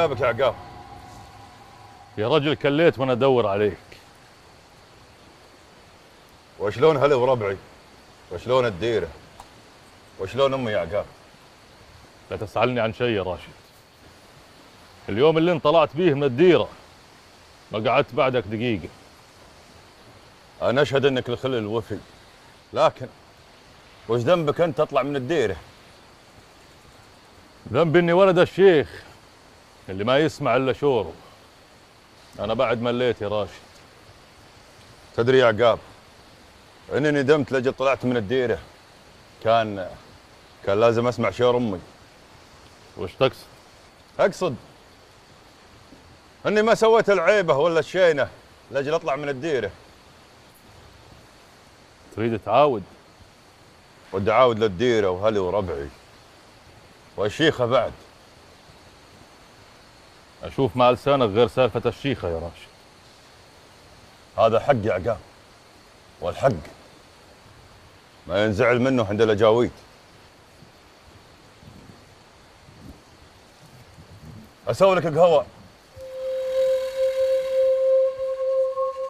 جابك يا عقاب. يا رجل كليت وانا ادور عليك. وشلون هلا وربعي؟ وشلون الديره؟ وشلون امي يا عقاب؟ لا تسألني عن شيء يا راشد. اليوم اللي انت طلعت بيه من الديرة ما قعدت بعدك دقيقة. انا اشهد انك الخل الوفي، لكن وش ذنبك انت تطلع من الديره؟ ذنبي اني ولد الشيخ اللي ما يسمع الا شوره. انا بعد مليت يا راشد. تدري يا عقاب اني ندمت لاجل طلعت من الديره. كان لازم اسمع شور امي. وش تقصد؟ اقصد اني ما سويت العيبه ولا الشينه لاجل اطلع من الديره. تريد تعاود؟ ودي اعاود للديره وهلي وربعي والشيخه بعد. اشوف مع لسانك غير سالفة الشيخة يا راشد. هذا حق يا عقاب، والحق ما ينزعل منه عند الاجاويد. اسوي لك قهوه